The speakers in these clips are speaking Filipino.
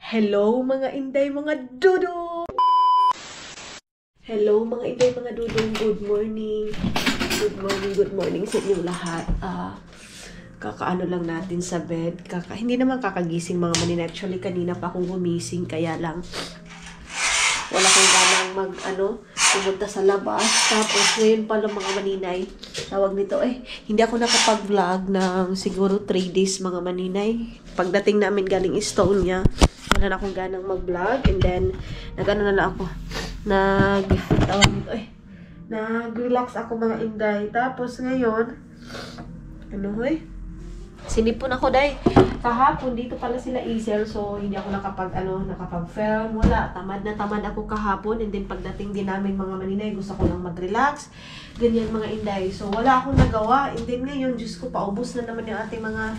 Hello mga inday, mga dudong! Hello mga inday, mga dudong. Good morning. Good morning sa inyong lahat. Kakaano lang natin sa bed. Hindi naman kakagising mga manin. Actually, kanina pa akong gumising. Kaya lang, wala kong ganang pumunta sa labas. Tapos, ngayon pala mga maninay, tawag nito, hindi ako nakapag-vlog ng siguro 3 days mga maninay. Pagdating namin galing Estonia, wala na akong ganang mag-vlog. And then, nag-relax ako mga inday. Tapos ngayon, sinipon ako day. Kahapon, dito pala sila Isel. So, hindi ako nakapag-film. Wala. Tamad na tamad ako kahapon. And then, pagdating din namin mga maninay, gusto ko lang mag-relax. Ganyan mga inday. So, wala akong nagawa. And then, ngayon, Diyos ko, paubos na naman yung ating mga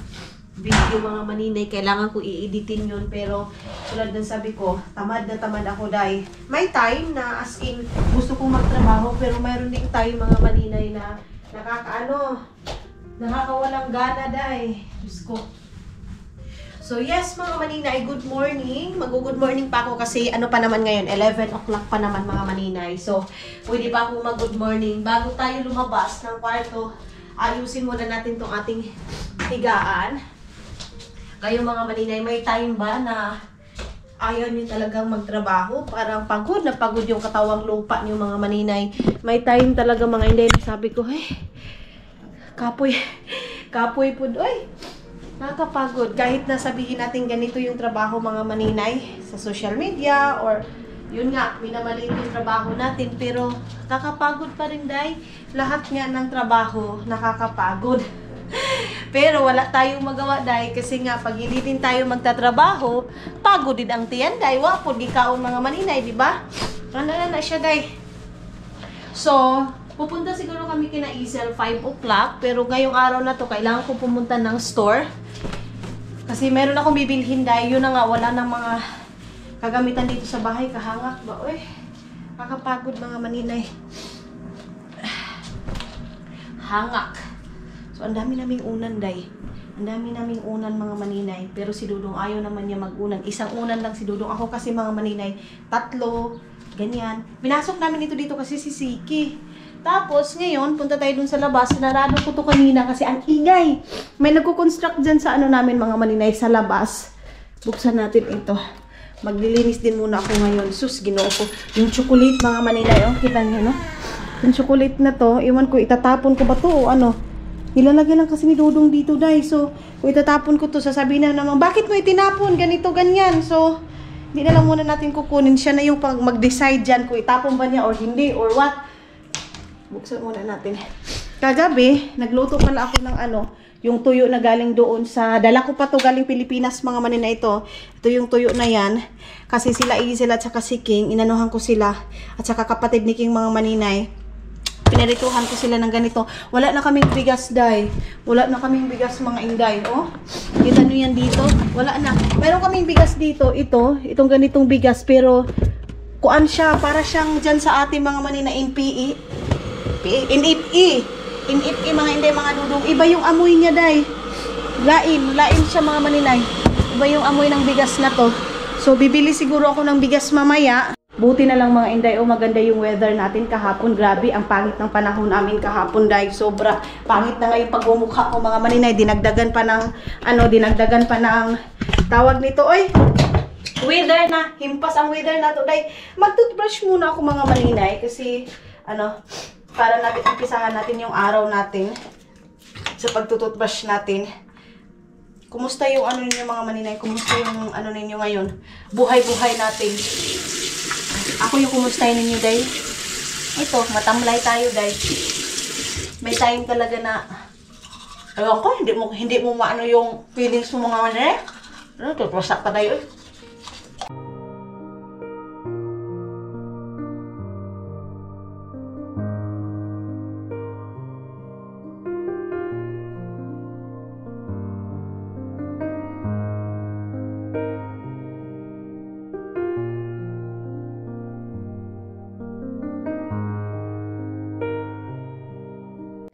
video mga maninay. Kailangan ko i-editin yun. Pero, tulad ng sabi ko, tamad na tamad ako day. May time na, as in, gusto kong magtrabaho. Pero, mayroon ding time mga maninay na nakakawalang gana day. Diyos ko. So yes mga maninay, good morning. Mag-good morning pa ako kasi ano pa naman ngayon, 11 o'clock pa naman mga maninay. So pwede pa akong mag-good morning. Bago tayo lumabas ng kwarto, ayusin muna natin tong ating higaan. Kayo mga maninay, may time ba na ayaw nyo talagang magtrabaho? Parang pagod na pagod yung katawang lupa nyo mga maninay. May time talaga mga inday. Sabi ko, kapoy po, nakakapagod. Kahit na sabihin natin ganito yung trabaho mga maninay sa social media or yun nga, minamaliit yung trabaho natin. Pero nakakapagod pa rin day. Lahat nga ng trabaho nakakapagod. Pero wala tayong magawa day kasi nga pag hindi din tayo magtatrabaho, pagod din ang tiyan day. Wapod, ikaon mga maninay, di ba? Ano na siya day. So, pupunta siguro kami kina Isel 5 o'clock. Pero ngayong araw na to, kailangan ko pumunta ng store. Kasi meron akong bibilhin dahil yun na nga, wala ng mga kagamitan dito sa bahay. Kahangak ba? Uy, kakapagod mga maninay. Hangak. So, ang dami naming unan day. Ang dami naming unan mga maninay. Pero si Dudong ayaw naman niya mag-unan. Isang unan lang si Dudong. Ako kasi mga maninay, 3, ganyan. Pinasok namin ito dito kasi si Siki. Tapos, ngayon, punta tayo dun sa labas. Narado ko to kanina kasi ang ingay. May nagko-construct dyan sa namin mga maninay sa labas. Buksan natin ito. Maglilinis din muna ako ngayon. Sus, ginoo ko. Yung chocolate mga maninay, kita niyo, no? Yung chocolate na to, iwan ko, itatapon ko ba to o ano? Nilalagyan lang kasi ni Dudong dito, day. So, kung itatapon ko to, sasabihin na naman, bakit mo itinapon? Ganito, ganyan. So, hindi na lang muna natin kukunin. Siya na yung pag mag-decide dyan kung itapon ba niya or hindi or what. Buksan muna natin. Kagabi, nagluto pala ako ng yung tuyo na galing doon sa, dala ko pa to galing Pilipinas mga maninay ito. Ito yung tuyo na yan. Kasi sila Isel at saka si King, inanuhan ko sila. At saka kapatid ni King mga maninay. Pinarituhan ko sila ng ganito. Wala na kaming bigas, day. Wala na kaming bigas mga inday. Oh, kita nyo yan dito. Wala na. Meron kaming bigas dito. Itong ganitong bigas. Pero, kuan siya, para siyang dyan sa ating mga maninay NPE. In-if-i mga inday mga dudong. Iba yung amoy niya day. Lain siya mga maninay. Iba yung amoy ng bigas na to. So bibili siguro ako ng bigas mamaya. Buti na lang mga inday, maganda yung weather natin kahapon. Grabe, ang pangit ng panahon namin kahapon day. Sobra pangit na ngayon pagmumukha ko mga maninay. Dinagdagan pa ng tawag nito, weather na. Himpas ang weather na to day. Mag-toothbrush muna ako mga maninay kasi para natin umpisahan natin yung araw natin sa pagtututbrush natin. Kumusta yung ninyo mga maninay? Kumusta yung ninyo ngayon? Buhay-buhay natin. Ako yung kumustahin ninyo, day. Ito, matamlay tayo, day. May time talaga na ewan ko, hindi mo maano yung feelings mo mga maninay. Tutwasak pa tayo,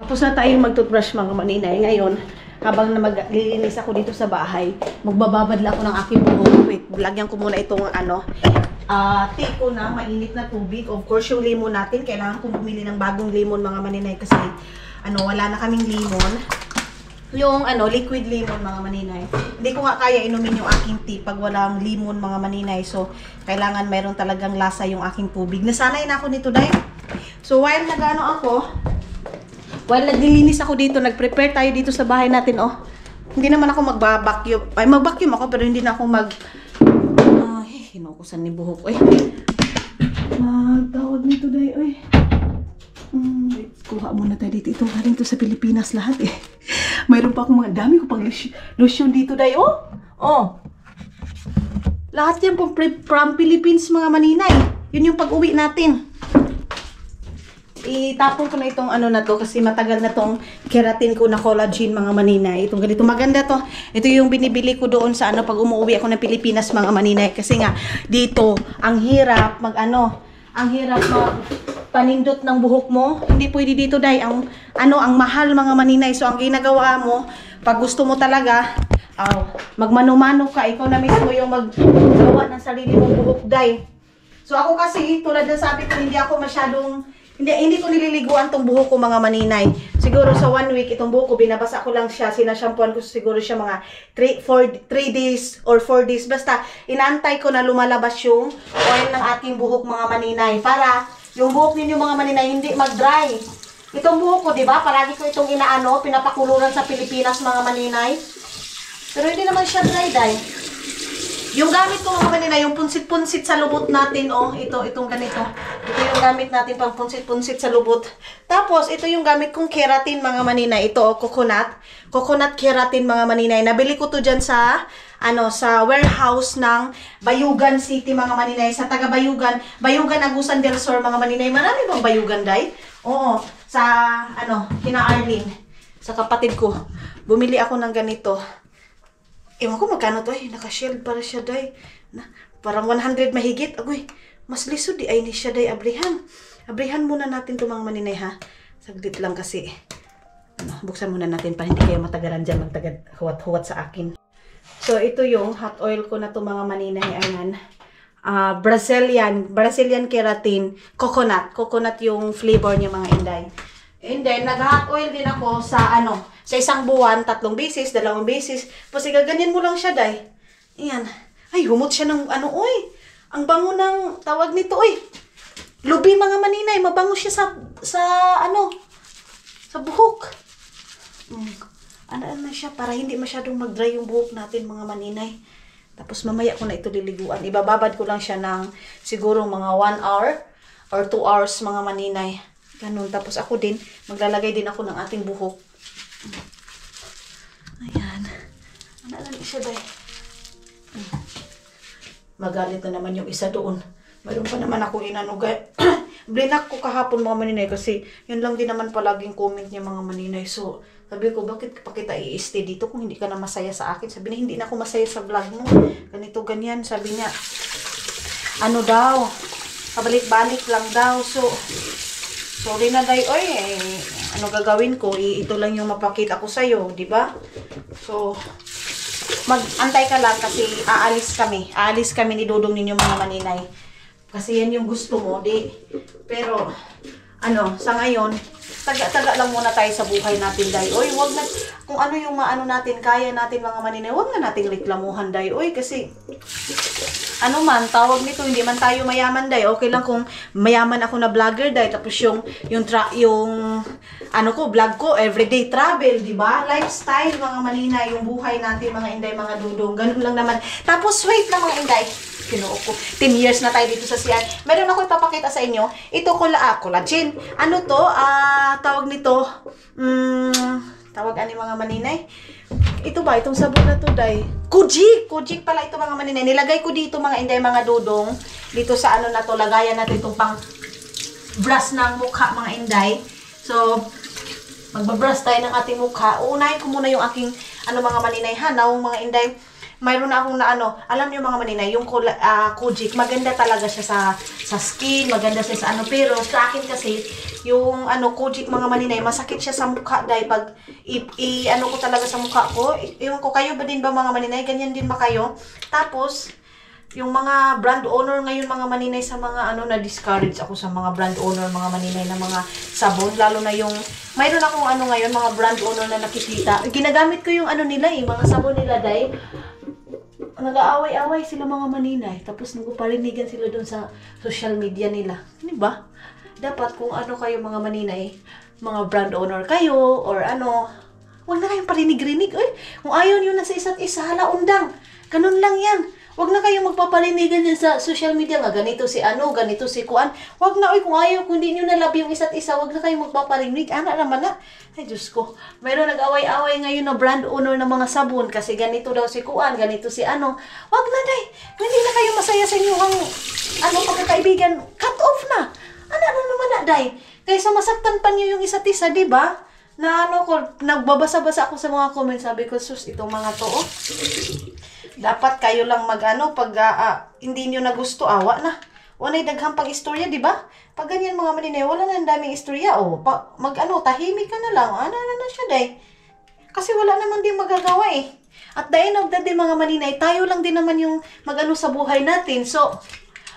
Tapos na tayong mag-toothbrush mga maninay. Ngayon, habang na maglilinis ako dito sa bahay, magbababadla ako ng aking buhok. Wait, lagyan ko muna itong take ko na mainit na tubig. Of course, yung lemon natin, kailangan kong bumili ng bagong lemon mga maninay kasi wala na kaming lemon. Yung liquid lemon mga maninay. Hindi ko nga kaya inumin yung aking tea pag walang lemon mga maninay. So, kailangan mayroon talagang lasa yung aking tubig. Nasanay na ako nito dahil. So, while while naglilinis ako dito, nag-prepare tayo dito sa bahay natin, oh. Hindi naman ako mag-vacuum. Ay, mag-vacuum ako, pero hindi na ako hinukusan ni buhok, oy. Magtawag nito, day, oy. Kuha muna tayo dito. Ito, galing to sa Pilipinas lahat, eh. Mayroon pa akong dami ko pang lotion dito, day, oh. Oh. Lahat yan from Philippines, mga maninay. Yun yung pag-uwi natin. Itapon ko na itong na to kasi matagal na tong keratin ko na collagen mga maninay. Itong ganito maganda to. Ito yung binibili ko doon sa pag umuwi ako ng Pilipinas mga maninay kasi nga dito ang hirap ang hirap panindot ng buhok mo. Hindi pwede dito dai ang mahal mga maninay. So ang ginagawa mo pag gusto mo talaga magmano-mano ka, ikaw na mismo yung maggawa ng sarili mong buhok dai. So ako kasi tulad ng sabi ko hindi ko nililiguan tong buhok ko mga maninay. Siguro sa 1 week itong buhok ko binabasa ko lang siya, sinashampuan ko siguro siya mga 3 days or 4 days. Basta inaantay ko na lumalabas yung oil ng aking buhok mga maninay para yung buhok ninyo mga maninay hindi mag-dry. Itong buhok ko, 'di ba? Palagi ko itong pinapakuluran sa Pilipinas mga maninay. Pero hindi naman siya dry. Yung gamit ko mga maninay, yung punsit-punsit sa lubot natin, oh, itong ganito. Ito yung gamit natin pang punsit-punsit sa lubot. Tapos, ito yung gamit kong keratin mga maninay. Ito, coconut. Coconut keratin mga maninay. Nabili ko to dyan sa warehouse ng Bayugan City mga maninay. Sa taga Bayugan Agusan del Sur mga maninay. Marami bang Bayugan, day? Oo, sa, kina Arlene. Sa kapatid ko. Bumili ako ng ganito. Ewan ko magkano to eh. Naka-shield para siya day. Parang 100 mahigit. Agoy, mas lisod di ay ni siya day. Abrihan muna natin to mga maninay ha. Saglit lang kasi. Buksan muna natin para hindi kayo matagalan dyan. Magtagad huwat-huwat sa akin. So ito yung hot oil ko na to mga maninay. Ayan. Brazilian keratin. Coconut yung flavor niya mga inday. And then, nag-hot oil din ako sa sa isang buwan, 3 beses, 2 beses. Kasi gaganyan mo lang siya, day. Ayan. Ay, humot siya ng oy. Ang bango ng tawag nito, oy. Lubi mga maninay, mabango siya sa buhok. Ano siya, para hindi masyadong mag-dry yung buhok natin mga maninay. Tapos mamaya ko na ito liliguan. Ibababad ko lang siya ng siguro mga 1 hour or 2 hours mga maninay. Ganun. Tapos ako din, maglalagay din ako ng ating buhok. Ayan. Ano lang siya, day? Magalit na naman yung isa doon. Mayroon pa naman ako inanugay. Blinak ko kahapon mga maninay kasi yun lang din naman palaging comment niya mga maninay. So, sabi ko, bakit pa kita i-stay dito kung hindi ka na masaya sa akin? Sabi niya, hindi na ako masaya sa vlog mo. Ganito, ganyan. Sabi niya, daw, pabalik-balik lang daw. So, sorry na day, oy, ano gagawin ko? Ito lang yung mapakita ko sa'yo, di ba? So, mag-antay ka lang kasi aalis kami. Aalis kami ni Dudong ninyo mga maninay. Kasi yan yung gusto mo, di. Pero, sa ngayon, taga-taga lang muna tayo sa buhay natin, day. Oy, wag na, kung ano yung natin, kaya natin mga maninay, wag na nating reklamuhan, day. Oy, kasi, tawag nito, hindi man tayo mayaman, day. Okay lang kung mayaman ako na vlogger, day. Tapos vlog ko, everyday travel, di ba? Lifestyle, mga maninay, yung buhay natin, mga inday, mga dudong. Ganun lang naman. Tapos, wait lang, mga inday. Kinuo ko. 10 years na tayo dito sa CR. Meron ako ipapakita sa inyo. Ito, collagen. Tawag nito, tawag mga maninay. Ito ba? Itong sabon na to, day. Kujik! Kujik pala ito, mga maninay. Nilagay ko dito, mga inday, mga dudong. Dito sa na to, lagayan natin itong pang brush ng mukha, mga inday. So, magbabrush tayo ng ating mukha. Uunahin ko muna yung aking, mga maninay, hanaw, mga inday. mayroon na akong na ano, alam niyo mga maninay, yung Kojic, maganda talaga siya sa skin, maganda siya sa ano, pero sa akin kasi, yung ano, Kojic mga maninay, masakit siya sa mukha dahil pag ano ko talaga sa mukha ko, yung ko, kayo ba din ba mga maninay, ganyan din ba kayo? Tapos, yung mga brand owner ngayon mga maninay sa mga ano, na-discourage ako sa mga brand owner mga maninay na mga sabon, lalo na yung mayroon akong ano ngayon, mga brand owner na nakikita. Ginagamit ko yung ano nila mga sabon nila dahil nag-aaway-away sila mga maninay. Tapos nagparinigan sila doon sa social media nila. Di ba? Dapat kung ano kayo mga maninay, mga brand owner kayo or ano, huwag na kayong parinig-rinig. Kung ayaw nyo na sa isa't isa, hala undang. Ganun lang yan. Huwag na kayong magpapalinigan din sa social media nga, ganito si ano, ganito si kuan. Huwag na, kung ayaw, kung di nyo na love yung isa't isa, huwag na kayong magpaparinig. Ana naman na. Ay, Diyos ko. Mayroon nag-away-away ngayon na brand owner ng mga sabon kasi ganito daw si kuan, ganito si ano. Huwag na, day. Hindi na kayo masaya sa inyong ano, pagkakaibigan. Cut off na. Ana naman na, day. Kaysa masaktan pa niyo yung isa't isa, di ba? Na ano ko, nagbabasa-basa ako sa mga comments, sabi ko, sus, itong mga to, dapat kayo lang mag-ano, pag hindi nyo na gusto, awa na. Wala'y daghang pang istorya, di ba? Pag ganyan mga maninay, wala na ang daming istorya, mag-ano, tahimik ka na lang, ano na siya, day. Kasi wala naman din magagawa, At the end of the day, mga maninay, tayo lang din naman yung mag-ano sa buhay natin. So,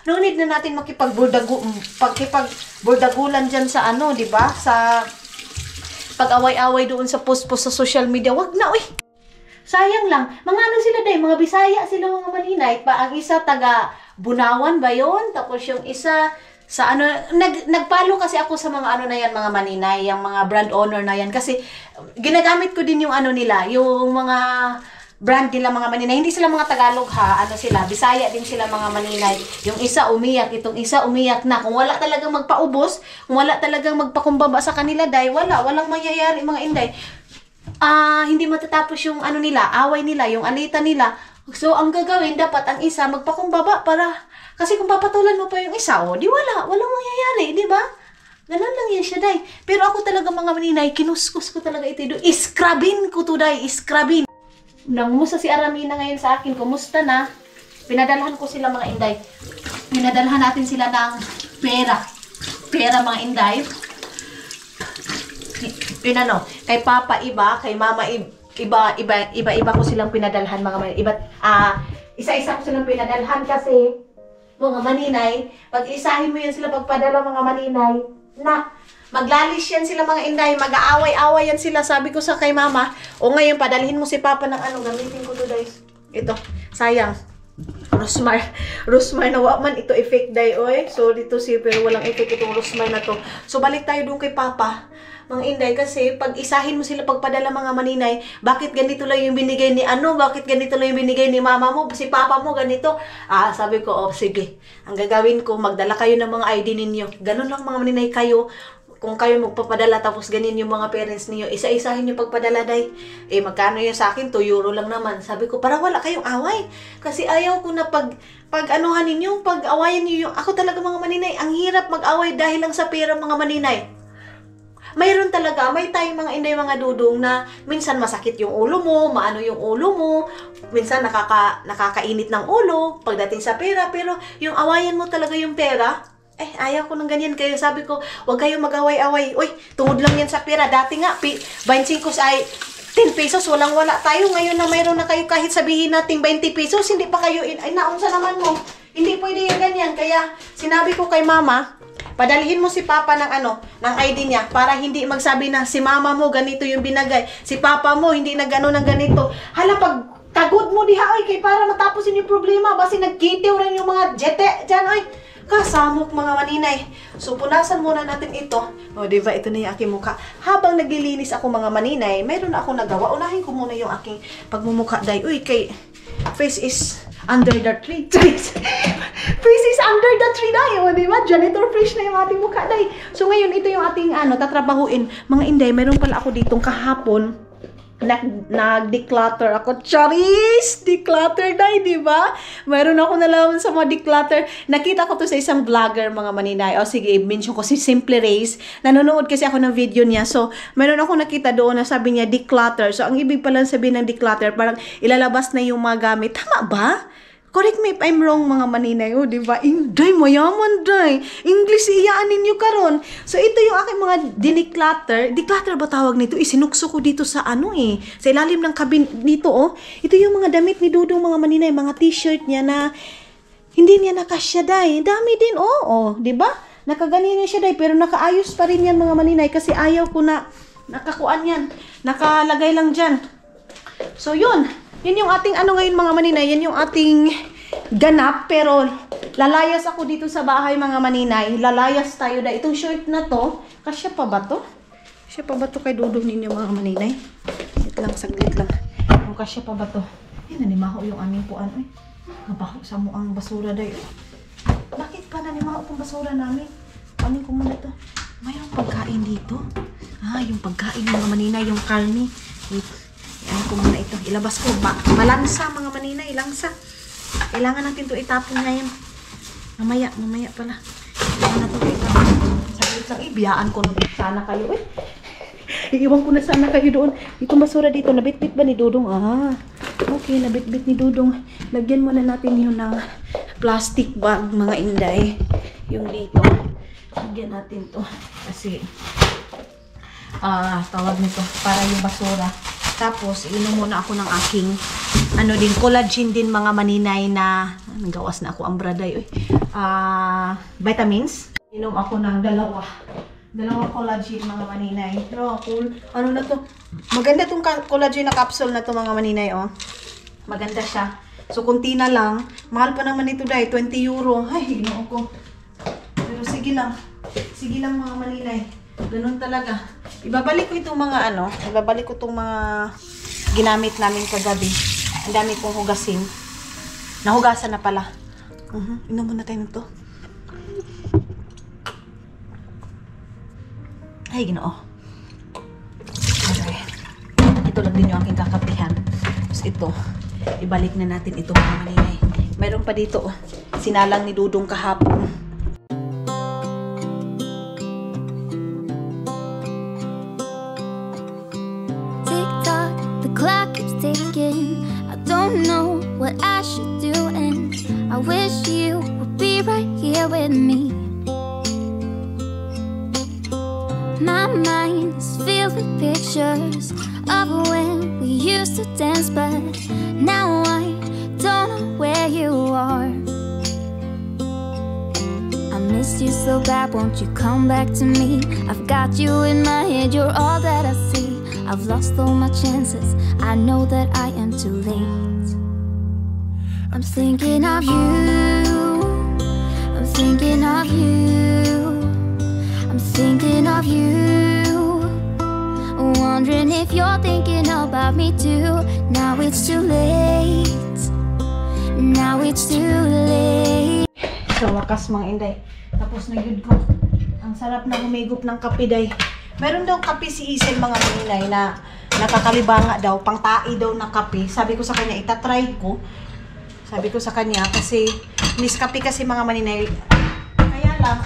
no need na natin makipagburdagulan dyan sa ano, di ba? Sa pag-away-away doon sa post-post sa social media, wag na, sayang lang. Mga ano sila day, mga Bisaya sila mga maninay. Ang isa taga Bunawan ba yun? Tapos yung isa sa ano, nagpalo kasi ako sa mga ano na yan, mga maninay, yung mga brand owner na yan. Kasi ginagamit ko din yung ano nila, yung mga brand nila mga maninay. Hindi sila mga Tagalog ha, ano sila, Bisaya din sila mga maninay. Yung isa umiyak, itong isa umiyak na. Kung wala talagang magpaubos, kung wala talagang magpakumbaba sa kanila, day, walang mangyayari mga inday. Hindi matatapos yung ano nila, away nila, yung alita nila. So, ang gagawin, dapat ang isa magpakumbaba para, kasi kung papatulan mo pa yung isa, walang mangyayari, di ba? Ganun lang yan siya, day. Pero ako talaga mga maninay, kinuskus ko talaga ito, iskrabin ko to, day, iskrabin. Nangumusta si Aramina ngayon sa akin, kumusta na? Pinadalhan ko sila mga inday. Pinadalhan natin sila ng pera mga inday. Pinano, kay Papa iba, kay Mama iba ko silang pinadalhan mga iba, isa-isa ko silang pinadalhan kasi mga maninay, pag isahin mo yan sila pagpadala mga maninay, na maglalis yan sila mga inday, mag-aaway-aaway yan sila. Sabi ko sa kay Mama, ngayon padalhin mo si Papa ng ano, gamitin ko to guys. Ito, sayang. Rosmar na man ito effect day, so dito pero walang effect itong Rosmar na to. So balik tayo doon kay Papa mga inday, kasi pag isahin mo sila pagpadala mga maninay, bakit ganito lang yung binigay ni ano, bakit ganito lang yung binigay ni Mama mo, si Papa mo ganito. Sabi ko, sige, ang gagawin ko, magdala kayo ng mga ID ninyo. Ganun lang mga maninay kayo. Kung kayo magpapadala tapos ganyan yung mga parents niyo, isa-isahin yung pagpadala, day. Magkano yun sa akin? 2 euro lang naman. Sabi ko, para wala kayong away. Kasi ayaw ko na pag-anuhan ninyo, pag-awayan niyo yung, ako talaga mga maninay, ang hirap mag-away dahil lang sa pera mga maninay. Mayroon talaga, may tayong mga inday, mga dudong na minsan masakit yung ulo mo, maano yung ulo mo, minsan nakakainit ng ulo pagdating sa pera, pero yung awayan mo talaga yung pera, ayaw ko ng ganyan. Kaya sabi ko, huwag kayong mag-away-away. Tungod lang yan sa pera. Dati nga, 25 ay 10 pesos, walang-wala tayo. Ngayon na mayroon na kayo, kahit sabihin natin 20 pesos, hindi pa kayo, naunsa naman mo. Hindi pwede yung ganyan. Kaya sinabi ko kay Mama, padalhin mo si Papa ng ID niya para hindi magsabi na si Mama mo ganito yung binagay, si Papa mo hindi na gano'n ng ganito. Hala, pag tagod mo diha, kay para matapos yung problema, basi nagkitiw rin yung mga jete dyan, kasamok mga maninay. So, punasan muna natin ito. Diba, ito na yung aking mukha. Habang naglilinis ako mga maninay, mayroon na akong nagawa. Unahin ko muna yung aking pagmumukha, day. Kay face is under the tree. Face is under the tree, day. Diba? Janitor fresh na yung ating mukha, day. So, ngayon, ito yung ating tatrabahuin. Mga inday, mayroon pala ako ditong kahapon. nag-declutter ako. Charis! Declutter day, di ba? Mayroon ako nalaman sa mga declutter. Nakita ko to sa isang vlogger, mga maninay. O sige, mention ko si Simple Race. Nanonood kasi ako ng video niya. So, mayroon ako nakita doon na sabi niya declutter. So, ang ibig pala sabihin ng declutter, parang ilalabas na yung mga gamit. Tama ba? Correct me if I'm wrong, mga maninay. O, di ba? Day, mayaman, day. English, iyaan ninyo karon. So, ito yung aking mga declutter. Declutter ba tawag nito? Sinukso ko dito sa sa ilalim ng cabin dito, oh. Ito yung mga damit ni Dudong, mga maninay. Mga t-shirt niya na hindi niya nakasya, day. Dami din, oh. Di ba? Nakaganyan siya, day. Pero nakaayos pa rin yan, mga maninay. Kasi ayaw ko na nakakuan yan. Nakalagay lang dyan. So, yun. Yun yung ating ngayon, mga maninay. Yan yung ating ganap. Pero lalayas ako dito sa bahay, mga maninay. Lalayas tayo na. Itong shirt na to, kasya pa ba to? Kasya pa ba to kay Dudong ninyo, mga maninay? Saglit lang. Kung kasya pa ba to? Yan, nanimaho yung aming puan. Ay, nabaho sa mo ang basura dayo. Bakit pa nanimaho itong basura namin? Panin ko muna to. Mayroong pagkain dito. Yung pagkain, mga maninay, yung karne. Wait. Ayan ko muna ito. Ilabas ko. Malansa, mga maninay. Langsa. Kailangan natin ito itapon ngayon. Mamaya pala. Kailangan natin ito itapon. Saglit lang. Biyaan ko sana kayo. Iiwan ko na sana kayo doon. Itong basura dito. Nabitbit ba ni Dudong? Okay. Nabitbit ni Dudong. Lagyan muna natin yun ng plastic bag, mga inday. Yung dito. Lagyan natin to. Kasi tawag nito. Para yung basura. Tapos, inom muna ako ng aking, collagen din, mga maninay na, nagawas na ako ang braday, vitamins. Inom ako ng dalawang collagen, mga maninay. Pero, cool. Ano na to? Maganda tong collagen na capsule na to, mga maninay, oh. Maganda siya. So, kunti na lang. Mahal pa naman ito, dahil 20 euro. Ay, ginoo ko. Pero, sige lang. Sige lang, mga maninay. Ganun talaga. Ibabalik ko itong mga ibabalik ko itong mga ginamit namin kagabi. Ang dami kong hugasin. Nahugasan na pala. Inom muna tayo nito. Ay, ginoo. Okay. Ito lang din yung aking kakapihan. Tapos ito, ibalik na natin ito, mga maninay. Mayroon pa dito, sinalang ni Dudong kahapon. I don't know what I should do, and I wish you would be right here with me. My mind is filled with pictures of when we used to dance, but now I don't know where you are. I miss you so bad, won't you come back to me? I've got you in my head, you're all that I see. I've lost all my chances, I know that I am too late. I'm thinking of you, I'm thinking of you, I'm thinking of you, wondering if you're thinking about me too. Now it's too late, now it's too late. Sa wakas, mga inday, tapos na yun ko. Ang sarap na humigop ng kape, day. Meron daw kape si Isel, mga maninay, na nakakalibanga daw, pangtai daw na kape. Sabi ko sa kanya, itatry ko. Sabi ko sa kanya, kasi miskape kasi, mga maninay. Kaya lang,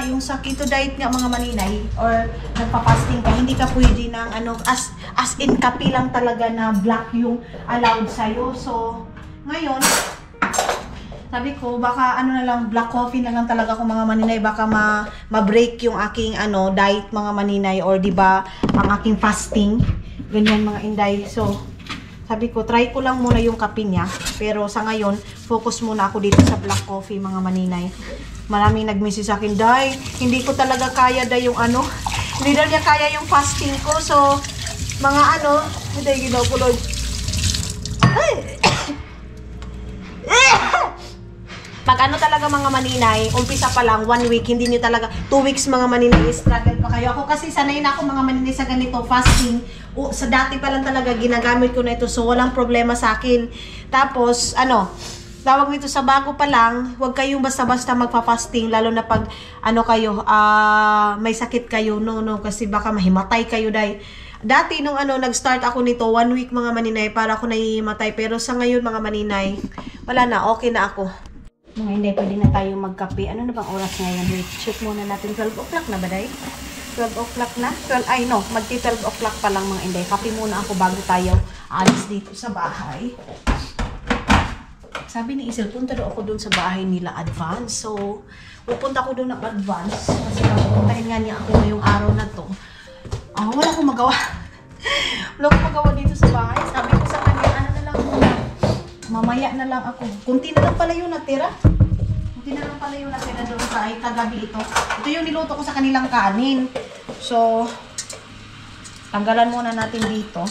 yung sa keto diet nga, mga maninay, or nagpa-fasting ka, hindi ka pwede ng as in kape lang talaga na black yung allowed sa'yo. So, ngayon, sabi ko, baka na lang, black coffee na lang talaga ko, mga maninay. Baka ma-break yung aking diet, mga maninay. Or diba, ang aking fasting. Ganyan, mga inday. So, sabi ko, try ko lang muna yung kape niya. Pero sa ngayon, focus muna ako dito sa black coffee, mga maninay. Maraming nag-message sa akin, Day, hindi ko talaga kaya, Day, yung hindi daw niya kaya yung fasting ko. So, mga Day, ginaw ko, Lord. Ay! Pag talaga, mga maninay, umpisa pa lang, 1 week, hindi nyo talaga, 2 weeks, mga maninay, struggle pa kayo. Ako kasi sanay na ako, mga maninay, sa ganito, fasting. Sa dati pa lang talaga, ginagamit ko na ito, so walang problema sa akin. Tapos, tawag nito, sa bago pa lang, huwag kayong basta-basta magpa-fasting, lalo na pag, kayo, may sakit kayo, no, kasi baka mahimatay kayo, day. Dati nung nag-start ako nito, 1 week mga maninay, para ako nahihimatay. Pero sa ngayon mga maninay, wala na, okay na ako. Mga hindi, pwede na tayo magkape. Ano na bang oras ngayon? Wait, check muna natin. 12 o'clock na ba, day? 12 o'clock na? Magti 12 o'clock pa lang mga inday. Kape muna ako bago tayo alis dito sa bahay. Sabi ni Isel, punta daw ako dun sa bahay nila advance. So, pupunta ako dun ng advance. Kasi pupuntahin nga niya ako ngayong araw na to. Wala akong magawa. Wala akong magawa dito sa bahay. Sabi ko sa kanya, ano na lang muna. Mamaya na lang ako. Kunti na lang pala yung natira. Kunti na lang pala yung natira doon sa kagabi ito. Ito yung niluto ko sa kanilang kanin. So, tanggalan muna natin dito.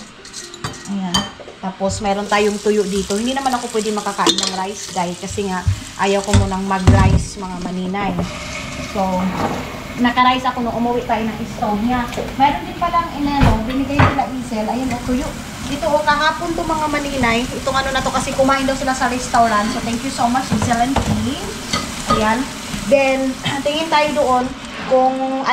Ayan. Tapos, meron tayong tuyo dito. Hindi naman ako pwede makakain ng rice, guys. Kasi nga, ayaw ko munang mag-rice, mga maninay. So, naka-rice ako nung umuwi tayo ng Estonia. Meron din palang binigay nila Isel. Ayan, tuyo. Dito, kahapon to mga maninay. Itong na to kasi kumain daw sila sa restaurant. So, thank you so much, Isel and team. Ayan. Then, tingin tayo doon kung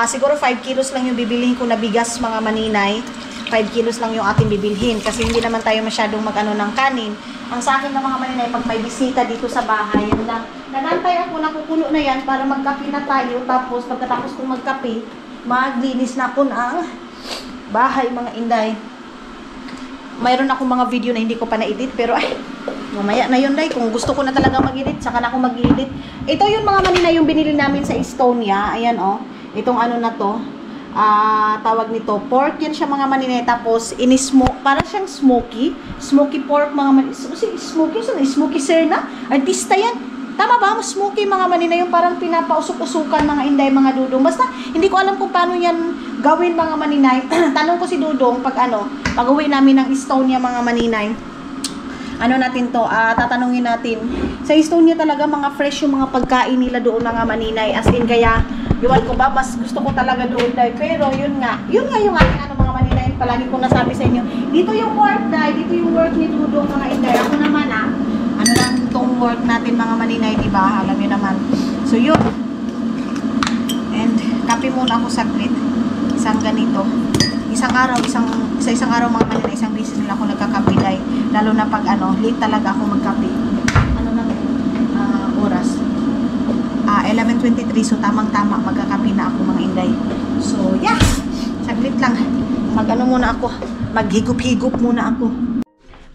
siguro 5 kilos lang yung bibilihin ko na bigas, mga maninay. 5 kilos lang yung ating bibilhin kasi hindi naman tayo masyadong ng kanin. Ang sa akin ng mga maninay, pag may bisita dito sa bahay, yan lang. Nagantay ako, nakukulo na yan para magkape na tayo. Tapos pagkatapos kong magkape, maglinis na ako ng bahay, mga inday. Mayroon akong mga video na hindi ko pa na-edit, pero mamaya na yun, day. Kung gusto ko na talaga mag-edit, saka na ako mag-edit. Ito yung mga maninay yung binili namin sa Estonia. Ayan, itong na to. Tawag nito, pork yan siya mga maninay, tapos ini-smoke, para siyang smoky pork mga maninay. Smoky sir na? Artista yan. Tama ba? Smoky mga maninay, yung parang pinapausok-usukan mga inday, mga dudong. Basta, hindi ko alam kung paano yan gawin mga maninay. Tanong ko si Dudong pag uwi namin ng Estonia mga maninay. Natin to, tatanungin natin. Sa Estonia talaga mga fresh yung mga pagkain nila doon mga maninay. As in, kaya, iwan ko ba, mas gusto ko talaga doon dahil. Pero yun nga yung ating mga maninay, palagi ko nasabi sa inyo. Dito yung work dahil, dito yung work ni Dudong mga inday. Ako naman lang itong work natin mga maninay, diba? Alam nyo naman. So yun. And, kape muna ako saglit. Isang ganito. Isang araw mga maninay, isang beses nila ako nagkakape dahil. Lalo na pag late talaga ako magkape. Oras? 11:23, so tamang-tama magkakape na ako mga inday. So, yeah. Saglit lang. Muna ako. Maghigup-higup muna ako.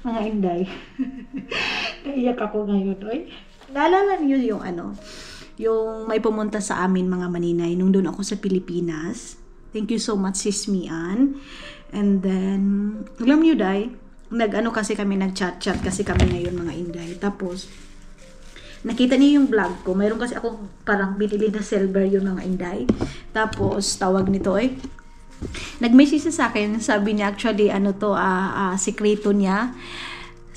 Mga inday. Naiyak ako ngayon, oy. Naalala niyo yung yung may pumunta sa amin mga maninay nung doon ako sa Pilipinas. Thank you so much, Sis Mian. And then, alam niyo, day, kasi kami nag-chat-chat kasi kami ngayon mga inday. Tapos, nakita niyo yung vlog ko. Mayroon kasi ako parang binili na silver yung mga inday. Tapos, tawag nito nag-message sa akin. Sabi niya, actually, sikreto niya.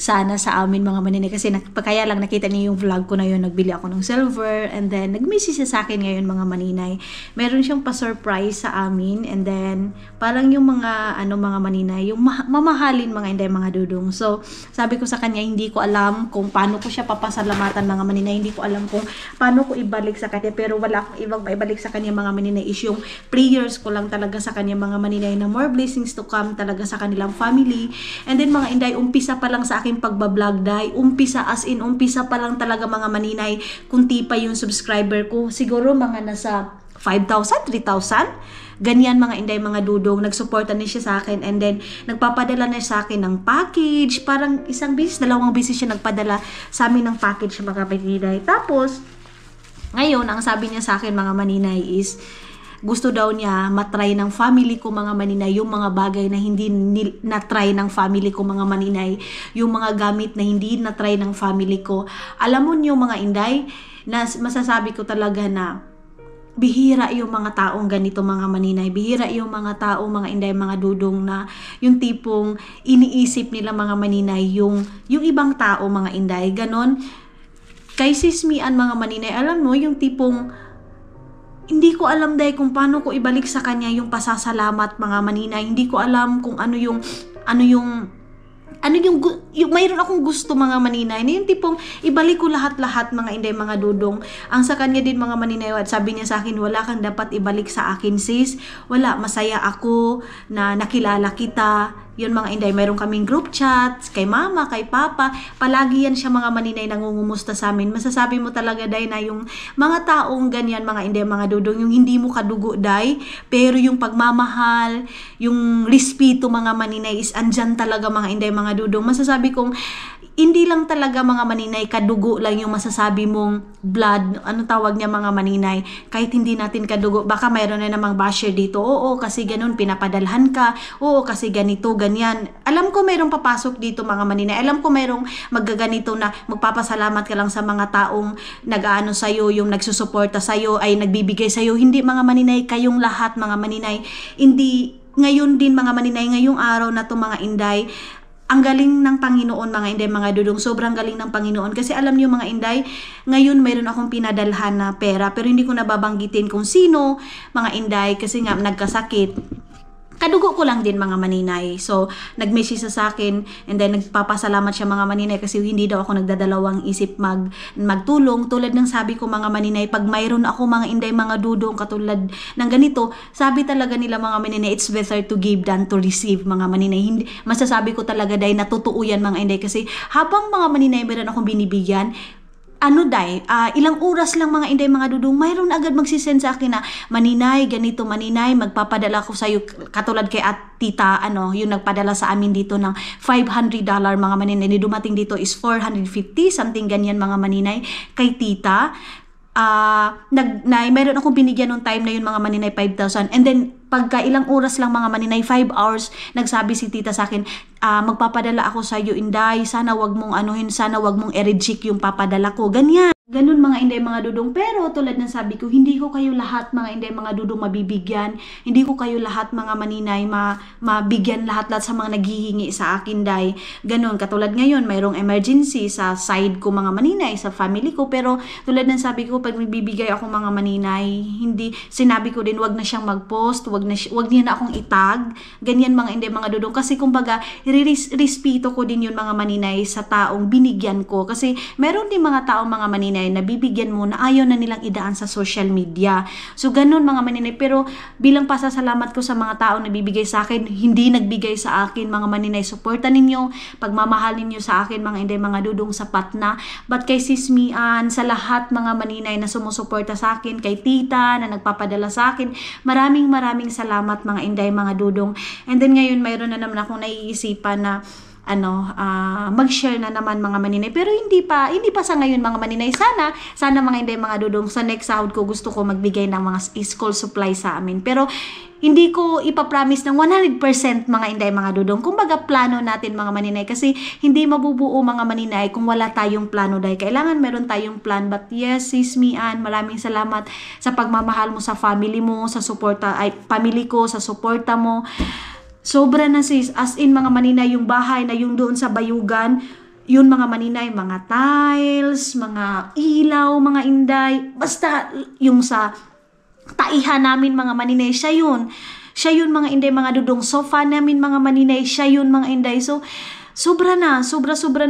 Sana sa amin mga maninay. Kasi kaya lang nakita niyo yung vlog ko na yun. Nagbili ako ng silver. And then, nag-message sa akin ngayon mga maninay. Meron siyang pa-surprise sa amin. And then, parang yung mga, mga maninay, yung mamahalin mga inday, mga dudong. So, sabi ko sa kanya, hindi ko alam kung paano ko siya papasalamatan mga maninay. Hindi ko alam kung paano ko ibalik sa kanya. Pero wala akong ibang maibalik sa kanya mga maninay. Is yung prayers ko lang talaga sa kanya mga maninay na more blessings to come talaga sa kanilang family. And then mga inday, umpisa pa lang sa akin pagbablog day, umpisa pa lang talaga mga maninay, kunti pa yung subscriber ko, siguro mga nasa 5,000, 3,000, ganyan mga inday, mga dudong, nagsuporta na siya sa akin, and then nagpapadala na sa akin ng package, parang isang beses, 2 beses siya nagpadala sa amin ng package mga maninay. Tapos ngayon, ang sabi niya sa akin mga maninay is, gusto daw niya matry ng family ko mga maninay yung mga bagay na hindi na-try ng family ko mga maninay, yung mga gamit na hindi na-try ng family ko. Alam mo niyo mga inday, na masasabi ko talaga na bihira yung mga taong ganito mga maninay, bihira yung mga taong mga inday, mga dudong na yung tipong iniisip nila mga maninay yung ibang tao mga inday, ganon. Kay Sis Mian mga maninay, alam mo yung tipong hindi ko alam dahil kung paano ko ibalik sa kanya yung pasasalamat mga maninay. Hindi ko alam kung ano yung mayroon akong gusto mga maninay, na yung tipong ibalik ko lahat-lahat mga inday mga dudong. Ang sa kanya din mga maninay, at sabi niya sa akin, wala kang dapat ibalik sa akin sis, wala, masaya ako na nakilala kita. Yun mga inday, mayroon kaming group chats kay mama, kay papa, palagi yan siya mga maninay nangungumusta sa amin. Masasabi mo talaga day na yung mga taong ganyan mga inday mga dudong, yung hindi mo kadugo day, pero yung pagmamahal, yung respeto mga maninay is andyan talaga mga inday mga dudong. Masasabi kong hindi lang talaga mga maninay kadugo lang yung masasabi mong blood, ano tawag niya mga maninay, kahit hindi natin kadugo, baka mayroon na namang basher dito, oo kasi ganun pinapadalhan ka, oo kasi ganito ganyan. Alam ko mayroong papasok dito mga maninay, alam ko mayroong maggaganito na magpapasalamat ka lang sa mga taong nag-aano sa'yo, yung nagsusuporta sa'yo, ay nagbibigay sa'yo. Hindi mga maninay, kayong lahat mga maninay, hindi ngayon din mga maninay, ngayong araw na to mga inday, ang galing ng Panginoon mga inday mga dudong, sobrang galing ng Panginoon. Kasi alam niyo mga inday, ngayon mayroon akong pinadalhan na pera, pero hindi ko nababanggitin kung sino mga inday, kasi nga nagkasakit. Kadugo ko lang din mga maninay. So, nag-message sa akin, and then nagpapasalamat siya mga maninay kasi hindi daw ako nagdadalawang isip magtulong. Tulad ng sabi ko mga maninay, pag mayroon ako mga inday mga dudong katulad ng ganito, sabi talaga nila mga maninay, it's better to give than to receive mga maninay. Hindi, masasabi ko talaga dahil natutuo yan mga inday, kasi habang mga maninay mayroon akong binibigyan, ilang oras lang mga inday mga dudong, mayroon agad magsisend sa akin na maninay, ganito maninay, magpapadala ko sa iyo, katulad kay at tita, yung nagpadala sa amin dito ng $500 mga maninay, dumating dito is 450, something ganyan mga maninay, kay tita. Mayroon akong binigyan nung time na yun mga maninay 5,000, and then pagka ilang oras lang mga maninay, 5 hours, nagsabi si tita sa akin, magpapadala ako sa iyo inday, sana wag mong sana wag mong i-reject yung papadala ko, ganyan. Ganun mga inday mga dudong, pero tulad ng sabi ko, hindi ko kayo lahat mga inday mga dudong mabibigyan, hindi ko kayo lahat mga maninay mabigyan lahat sa mga naghihingi sa akin day. Ganun, katulad ngayon, mayroong emergency sa side ko mga maninay, sa family ko, pero tulad ng sabi ko, pag nagbibigay ako mga maninay, hindi, sinabi ko din, wag na siyang mag-post, wag niya na akong itag, ganyan mga inday mga dudong, kasi kumbaga, respeto ko din yun mga maninay sa taong binigyan ko, kasi meron din mga taong mga maninay na bibigyan mo na ayaw na nilang idaan sa social media. So ganun mga maninay, pero bilang pasasalamat ko sa mga tao na bibigay sa akin, hindi nagbigay sa akin mga maninay, suporta ninyo, pagmamahal ninyo sa akin mga inday mga dudong, sapat na. But kay Sis Mian, sa lahat mga maninay na sumusuporta sa akin, kay tita na nagpapadala sa akin, maraming salamat mga inday mga dudong. And then ngayon mayroon na naman akong naiisipan na mag-share na naman mga maninay, pero hindi pa sa ngayon mga maninay. Sana mga inday mga dudong, sa next sahod ko gusto ko magbigay ng mga school supply sa amin, pero hindi ko ipapromise ng 100% mga inday mga dudong. Kumbaga plano natin mga maninay, kasi hindi mabubuo mga maninay kung wala tayong plano dahil kailangan meron tayong plan. But yes, Sis Mian, maraming salamat sa pagmamahal mo sa family mo, sa suporta, family ko, sa suporta mo. Sobra na sis, as in mga maninay, yung bahay na yung doon sa Bayugan, yun mga maninay, mga tiles, mga ilaw, mga inday, basta yung sa taihan namin mga maninay, siya yun mga inday mga dudong, sofa namin mga maninay, siya yun mga inday. So sobra na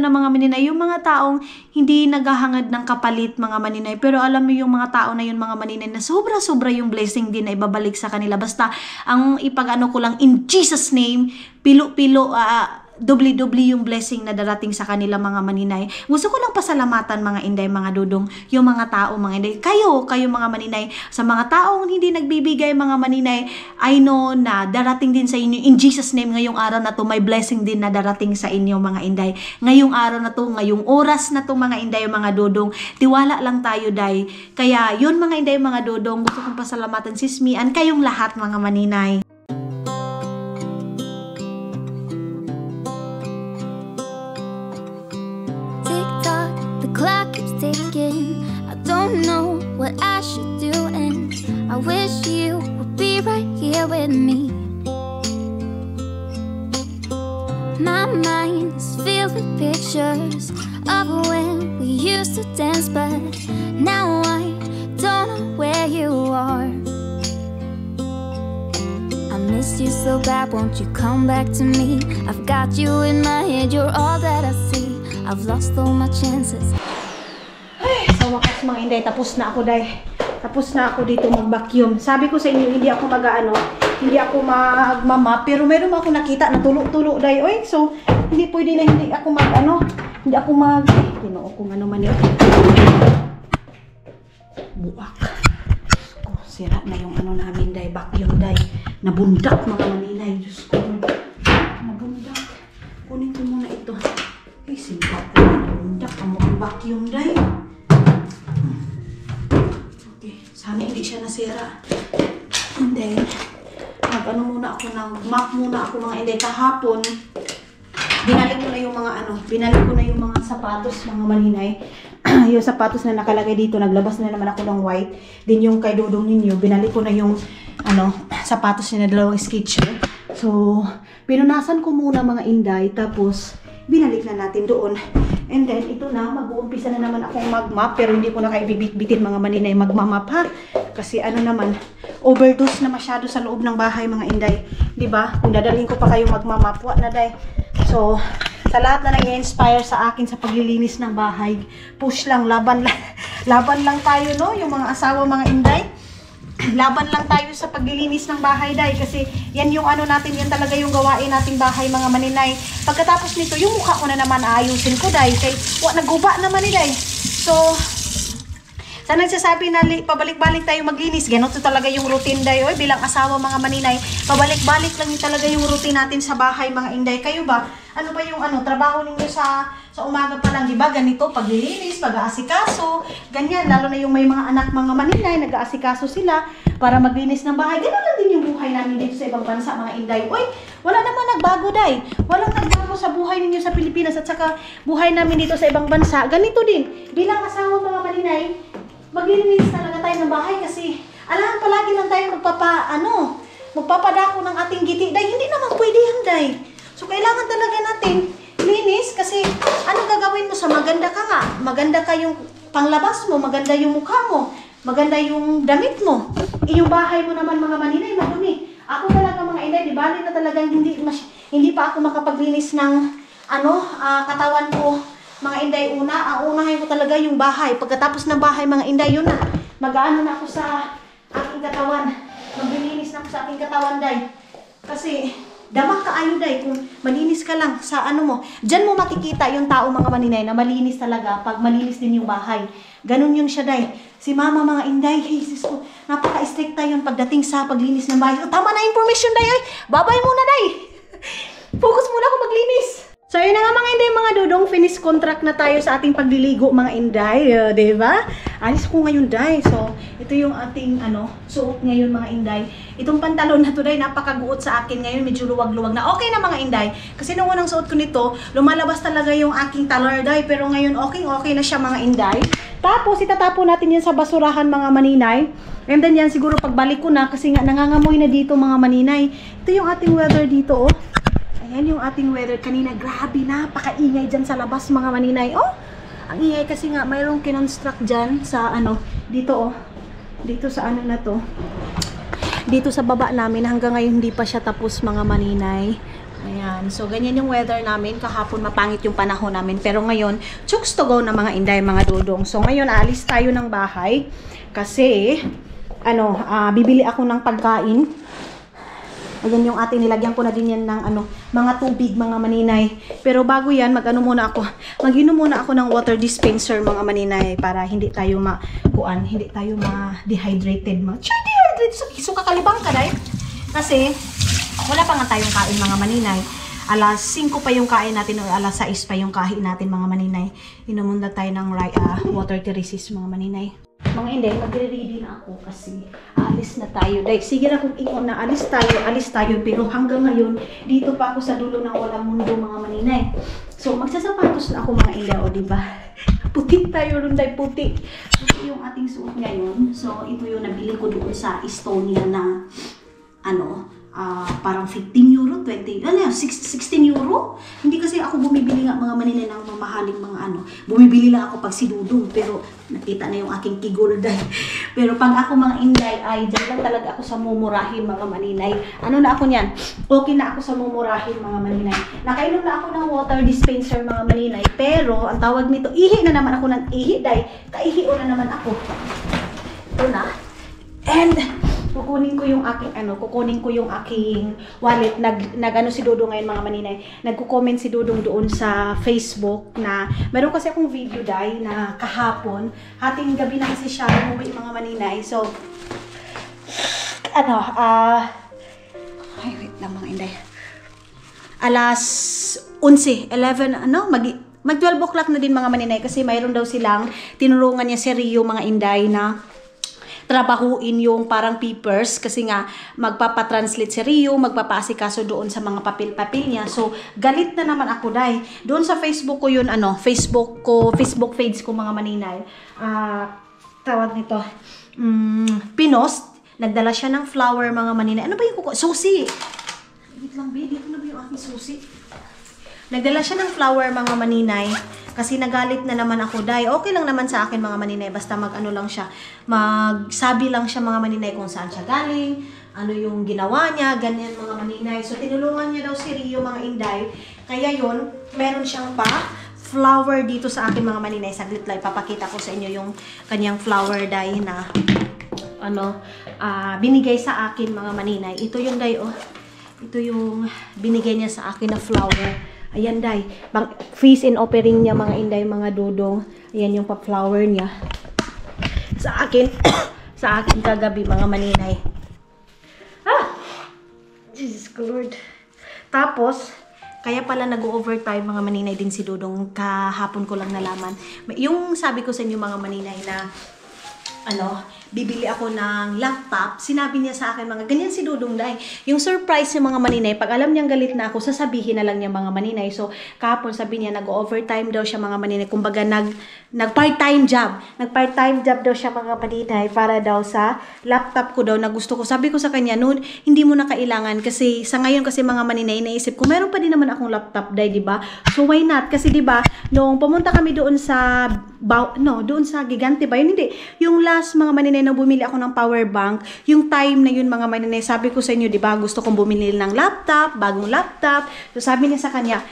mga maninay, yung mga taong hindi naghahangad ng kapalit mga maninay, pero alam mo yung mga tao na yun mga maninay na sobra yung blessing din na ibabalik sa kanila. Basta ang ipag-ano ko lang, in Jesus name, pilo-pilo, doble-doble yung blessing na darating sa kanila mga maninay. Gusto ko lang pasalamatan mga inday mga dudong, yung mga tao mga inday, kayo mga maninay, sa mga taong hindi nagbibigay mga maninay, I know na darating din sa inyo in Jesus name. Ngayong araw na to may blessing din na darating sa inyo mga inday, ngayong araw na to, ngayong oras na to mga inday mga dudong. Tiwala lang tayo day. Kaya yun mga inday mga dudong, gusto kong pasalamatan Sis Mian, kayong lahat mga maninay. Clock keeps ticking, I don't know what I should do, and I wish you would be right here with me. My mind is filled with pictures of when we used to dance, but now I don't know where you are. I missed you so bad, won't you come back to me? I've got you in my head, you're all that I see. I've lost all my chances. Ay, sa wakas mga inday, tapos na ako day. Tapos na ako dito mag-vacuum. Sabi ko sa inyo, hindi ako hindi ako magmamap, pero meron ako nakita na tulo-tulo day. Oy, so hindi pwede na hindi ako hindi ako Ginoo kung ano man yun. Buak. Oh, sira na yung namin day, vacuum day. Nabundak mga maninay. Diyos ko. Nabundak. Kunin ko muna ito. Ay, simpa ko. Nabundak. Amo ang vacuum day. Okay. Sana hindi siya nasira. And then, muna ako map muna ako mga inday. Kahapon, binalik ko na yung mga sapatos, mga maninay. Yung sapatos na nakalagay dito, naglabas na naman ako ng white. Din yung kay Dudong ninyo, binalik ko na yung sapatos niya na dalawang Skechers. So, pinunasan ko muna mga inday, tapos binalik na natin doon. And then, ito na, mag-uumpisa na naman akong mag-map, pero hindi ko na kayo bibit-bitin mga maninay magmamap ha. Kasi naman, overdose na masyado sa loob ng bahay mga inday. Diba? Kung dadalhin ko pa kayo magmamap, na day. So, sa lahat na nag-inspire sa akin sa paglilinis ng bahay, push lang, laban lang tayo, no? Yung mga asawa, mga inday. Laban lang tayo sa paglilinis ng bahay, day. Kasi yan yung natin, yan talaga yung gawain nating bahay, mga maninay. Pagkatapos nito, yung mukha ko na naman aayusin ko, day. Kay, naguba naman day. So, sa nagsasabi na pabalik-balik tayo maglinis, ganito talaga yung routine day. Oy, bilang asawa mga maninay, pabalik-balik lang talaga yung routine natin sa bahay mga inday. Kayo ba? Ano ba yung trabaho ninyo sa umaga pa lang, di ba? Ganito, paglilinis, pag-aasikaso, ganyan. Lalo na yung may mga anak mga maninay, nag-aasikaso sila para maglinis ng bahay. Ganun lang din yung buhay namin dito sa ibang bansa mga inday. Oy, wala naman nagbago day. Walang nagbago sa buhay ninyo sa Pilipinas at saka buhay namin dito sa ibang bansa. Ganito din, bilang asawa mga maninay, maglilinis talaga tayo ng bahay kasi alam palagi lang tayo magpapadako ng ating giti. Day, hindi naman pwede yan, day. So, kailangan talaga natin linis kasi anong gagawin mo sa maganda ka nga? Maganda ka yung panglabas mo, maganda yung mukha mo, maganda yung damit mo. Yung bahay mo naman mga maninay, madumi. Ako talaga mga inay, di bali na talagang hindi pa ako makapaglinis ng katawan ko. Mga inday, unahin ko talaga yung bahay. Pagkatapos ng bahay, mga inday, yun na. Mag-aano na ako sa aking katawan. Maglilinis na ako sa aking katawan, day. Kasi, damak kaayo, day. Kung malinis ka lang sa mo. Diyan mo makikita yung tao, mga maninay, na malinis talaga pag malinis din yung bahay. Ganun yun siya, day. Si mama, mga inday, Jesus ko, napaka-stricta yun pagdating sa paglinis ng bahay. So, tama na information, day. Babay muna, day. Focus muna ako maglinis. So, yun na nga mga inday, mga dudong, finish contract na tayo sa ating pagliligo, mga inday, diba? Alis ko ngayon, day. So, ito yung ating, suot ngayon, mga inday. Itong pantalon na to, day, napakaguot sa akin ngayon, medyo luwag-luwag na. Okay na, mga inday. Kasi nung unang suot ko nito, lumalabas talaga yung aking talar, day. Pero ngayon, okay na siya, mga inday. Tapos, itatapon natin yan sa basurahan, mga maninay. And then yan, siguro pagbalik ko na, kasi nga, nangangamoy na dito, mga maninay. Ito yung ating weather dito, oh. Ayan yung ating weather kanina. Grabe, napakaingay dyan sa labas mga maninay. Oh, ang ingay kasi nga mayroong kinonstruct dyan sa dito dito sa na to. Dito sa baba namin hanggang ngayon hindi pa siya tapos mga maninay. Ayan, so ganyan yung weather namin. Kahapon mapangit yung panahon namin. Pero ngayon, chooks to go na mga inday, mga dudong. So ngayon, aalis tayo ng bahay. Kasi, bibili ako ng pagkain. Ayan yung ating nilagyan ko na din yan ng mga tubig mga maninay. Pero bago yan, mag-inom muna ako ng water dispenser mga maninay para hindi tayo hindi tayo ma-dehydrated. Dehydrated. So kakalibang ka dahil. Kasi wala pa nga tayong kain mga maninay. Alas 5 pa yung kain natin o alas 6 pa yung kain natin mga maninay. Inom muna tayo ng water theresis mga maninay. Mga inday, magre-ready na ako kasi alis na tayo. Dahil sige na kung ingon na alis tayo. Pero hanggang ngayon, dito pa ako sa dulo ng walang mundo mga maninay. So, magsasapatos na ako mga inday, o diba? Puti tayo rin dahil puti. Puti yung ating suot ngayon. So, ito yung nabili ko doon sa Estonia na parang 15 euro, 16 euro. Hindi kasi ako bumibili nga mga maninay ng mamahaling mga bumibili lang ako pag si Dudong, pero nakita na yung aking kigol dahil Pero pag ako mga Inday ay dyan lang talaga ako sa mumurahin mga maninay. Ano na ako niyan? Okay na ako sa mumurahin mga maninay. Nakainom na ako ng water dispenser mga maninay. Pero ang tawag nito, ihi na naman ako ng ihi day. Kaihi na naman ako. Ito na. And kukunin ko yung aking wallet. Nag si Dudong ngayon mga maninay. Nagko-comment si Dudong doon sa Facebook na meron kasi akong video day na kahapon. Hating gabi na kasi siya umuwi mga maninay. So wait lang mga Inday. Alas 11, mag 12 o'clock na din mga maninay kasi mayroon daw silang tinulungan niya si Rio mga Inday na trabahuin yung parang papers kasi nga magpapatranslate si Rio, magpapaasikaso doon sa mga papel-papel niya. So, galit na naman ako dahil doon sa Facebook ko yun, Facebook page ko mga maninay. Tawag nito, pinost, nagdala siya ng flower mga maninay. Ano ba yung susi? Wait lang, babe, dito na ba yung aking susi? Nagdala siya ng flower mga maninay kasi nagalit na naman ako dahil okay lang naman sa akin mga maninay basta magsabi lang siya mga maninay kung saan siya galing, ano yung ginawa niya, ganyan mga maninay. So tinulungan niya daw si Rio mga Inday. Kaya yun, meron siyang flower dito sa akin mga maninay. Saglit lang, papakita ko sa inyo yung kanyang flower dye na binigay sa akin mga maninay. Ito yung dye ito yung binigay niya sa akin na flower. Ayan, day. Feast and offering niya, mga Inday, mga Dudong. Ayan yung pa-flower niya. Sa akin, sa akin kagabi, mga maninay. Jesus Lord. Tapos, kaya pala nag-overtime, mga maninay din si Dudong. Kahapon ko lang nalaman. Yung sabi ko sa inyo, mga maninay, na bibili ako ng laptop, sinabi niya sa akin, mga ganyan si Dudong dahil yung surprise ng mga maninay, pag alam niyang galit na ako, sasabihin na lang niya mga maninay. So, kahapon sabi niya, nag-overtime daw siya mga maninay. Kumbaga, nag-part-time job. Nag-part-time job daw siya mga maninay para daw sa laptop ko daw na gusto ko. Sabi ko sa kanya, noon, hindi mo na kailangan kasi sa ngayon kasi mga maninay, naisip ko, meron pa din naman akong laptop dahil, di ba? So, why not? Kasi, di ba, nung pumunta kami doon sa doon sa Gigante ba? Yun, hindi. Yung last mga maninay na bumili ako ng power bank, yung time na yun mga maninay, sabi ko sa inyo, di ba, gusto kong bumili ng laptop, bagong laptop. So sabi niya sa kanya,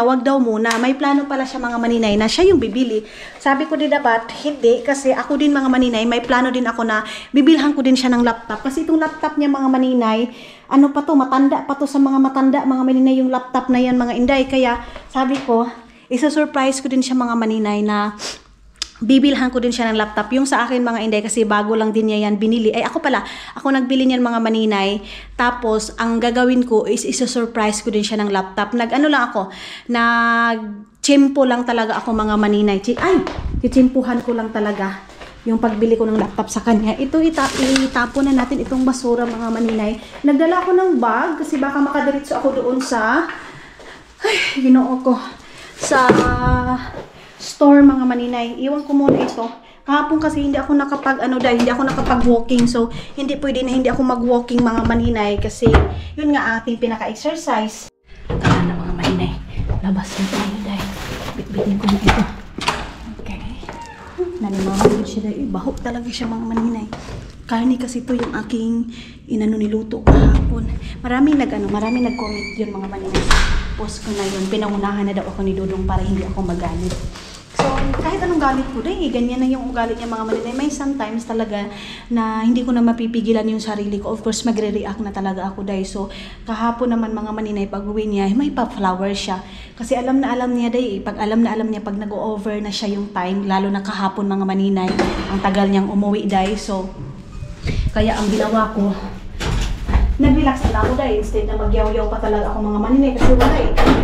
wag daw muna, may plano pala siya mga maninay na siya yung bibili. Sabi ko din dapat, hindi, kasi ako din mga maninay, may plano din ako na bibilhan ko din siya ng laptop. Kasi itong laptop niya mga maninay, matanda pa to sa mga matanda, mga maninay yung laptop na yan mga Inday. Kaya sabi ko, isa-surprise ko din siya mga maninay na bibilhan ko din siya ng laptop. Yung sa akin mga Inday kasi bago lang din niya yan binili. Ako nagbili niyan mga maninay. Tapos ang gagawin ko is isa-surprise ko din siya ng laptop. Nag-chimpo lang talaga ako mga maninay. Chimpuhan ko lang talaga yung pagbili ko ng laptop sa kanya. Ito itapon na natin itong basura mga maninay. Nagdala ako ng bag kasi baka makadiretso ako doon sa sa store mga maninay. Iwan ko muna ito. Kahapon kasi hindi ako nakapag-walking. So, hindi pwede na hindi ako mag-walking mga maninay kasi yun nga ating pinaka-exercise. Kaya na mga maninay. Labas na tayo dahil bitbitin ko na ito. Okay. Nanimamagod siya dahil. Bahok talaga siya mga maninay. Karni kasi ito yung aking niluto kahapon. Maraming nag-comment yun mga maninay. Post ko na yun. Pinangunahan na daw ako ni Dudong para hindi ako magalit. So, kahit anong galit ko dahil, ganyan na yung ugalit niya mga maninay. May sometimes talaga na hindi ko na mapipigilan yung sarili ko. Of course, magre-react na talaga ako dahil. So, kahapon naman mga maninay, pag-uwi niya, may pa-flower siya. Kasi alam niya dahil, pag nag-over na siya yung time, lalo na kahapon mga maninay, ang tagal niyang umuwi dahil. So, kaya ang ginawa ko, nag-relax na ako dahil instead na magyaw-yaw pa talaga ako mga maninay kasi wala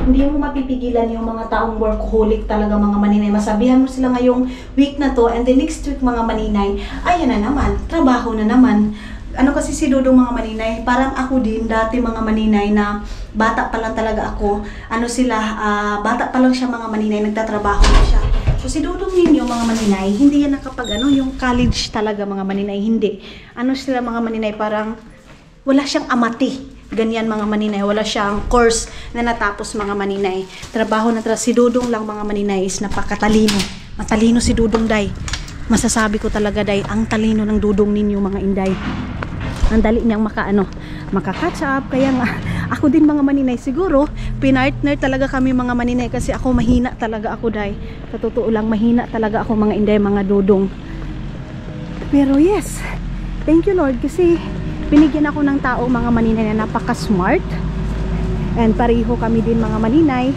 hindi mo mapipigilan yung mga taong workaholic talaga mga maninay. Masabihan mo sila ngayong week na to and the next week mga maninay, ayan na naman, trabaho na naman. Kasi si Dudong mga maninay, parang ako din dati mga maninay na bata pa lang talaga ako. Bata pa lang siya mga maninay, nagtatrabaho na siya. So si Dudong ninyo mga maninay, hindi yan yung college talaga mga maninay, hindi. Sila mga maninay, parang wala siyang amati. Ganyan mga maninay. Wala siyang course na natapos mga maninay. Trabaho na si Dudong lang mga maninay is napakatalino. Matalino si Dudong day. masasabi ko talaga day, ang talino ng dudong ninyo mga inday. Ang dali niyang maka-catch up. Kaya nga, ako din mga maninay, siguro, pinartner talaga kami mga maninay kasi ako mahina talaga ako day. Sa totoo lang, mahina talaga ako mga inday, mga dudong. Pero yes, thank you Lord kasi binigyan ako ng tao mga maninay na napaka-smart. And pareho kami din mga maninay.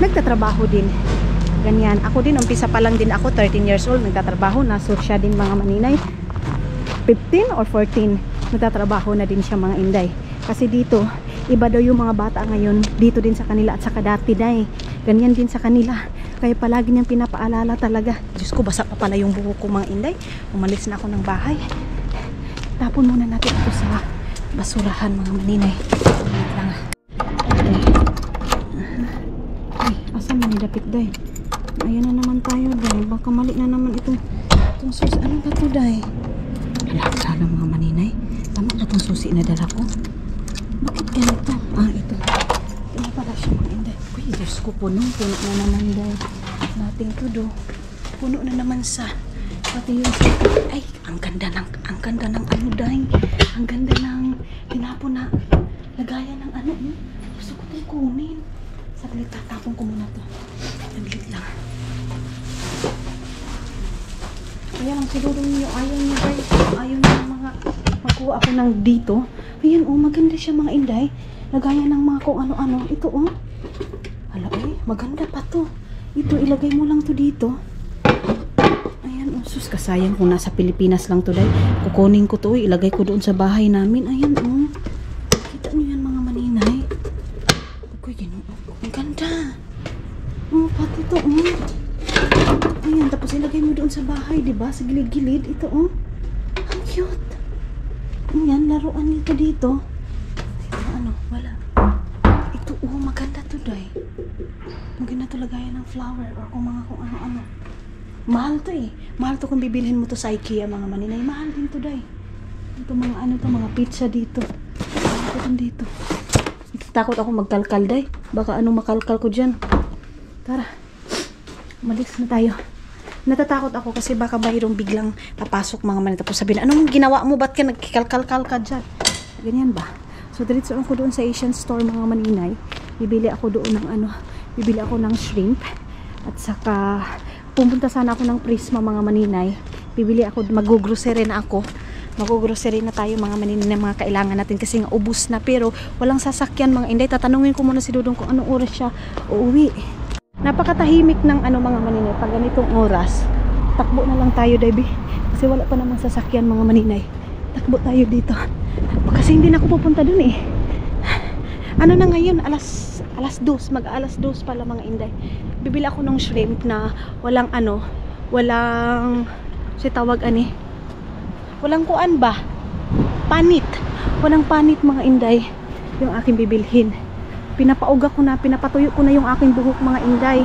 Nagtatrabaho din. Ganyan. Ako din, umpisa pa lang din ako, 13 years old, nagtatrabaho na. So siya din mga maninay, 15 or 14, nagtatrabaho na din siya mga inday. Kasi dito, iba daw yung mga bata ngayon, dito din sa kanila at saka dati day. Ganyan din sa kanila. Kaya palagi niyang pinapaalala talaga. Diyos ko, basa pa pala yung buhok ko mga inday. Umalis na ako ng bahay. Tapon muna natin ito sa basurahan mga maninay. Wait lang. Ay, asan mo nidapit day? Ayan na naman tayo day. Baka mali na naman itong susi. Ano ba ito day? Wala na mga maninay. Tama na itong susi na dala ko. Bakit ganito? Ito. Ito na pala siya mga inday. Uy, Diyos ko, puno na naman day. Nating tudo. Puno na naman sa pati yung ay, ang ganda ng ano day. Ang ganda ng tinapon na lagayan ng ano. Gusto ko itong kunin. Saglit, tatapon ko muna to. Saglit lang. Kaya lang siguro niyo ayaw niyo guys. Ayaw niyo mga magkuha ako ng dito. Ayan maganda siya mga inday. Lagayan ng mga kung ano-ano. Ito hala maganda pa to. Ito ilagay mo lang to dito. Ayan sus kasayang kung nasa Pilipinas lang to day. Kukunin ko to ilagay ko doon sa bahay namin. Ayan kita niyo yan mga maninay. Ang ganda. Pati ito, Ayan, tapos ilagay mo doon sa bahay, diba? Sa gilid-gilid. Ito, Ang cute. Ayan, laruan nito dito. Ito, wala. Ito, maganda to, day. Maganda to lagayan ng flower or kung ano-ano. Mahal to, Mahal to kung bibilhin mo to sa IKEA, mga maninay. Mahal din to, day. Ito, mga pizza dito. Ito dito. Takot ako magkalkal day. Baka makalkal ko dyan. Tara. Umalis na tayo. Natatakot ako kasi baka mayroong biglang papasok mga manita. Tapos sabihin, anong ginawa mo? Ba't ka nagkikalkal ka dyan? Ganyan ba? So, diretso ako doon sa Asian store mga maninay. Bibili ako doon ng bibili ako ng shrimp. At saka, pumunta sana ako ng Prisma mga maninay. Bibili ako, mag-grocery na ako. Mag-grocery na tayo mga maninay na mga kailangan natin kasi nga ubus na pero walang sasakyan mga inday. Tatanungin ko muna si Dudong kung anong oras siya uuwi. Napakatahimik ng mga maninay pag ganitong oras. Takbo na lang tayo Debbie kasi wala pa namang sasakyan mga maninay. Takbo tayo dito kasi hindi na ako pupunta dun Ano na ngayon? Alas 2, mag-alas 2 pala mga inday. Bibili ako ng shrimp na walang walang tawag walang kuan ba? Panit. Walang panit mga inday. Yung aking bibilhin. Pinapauga ko na, pinapatuyo ko na yung aking buhok mga inday.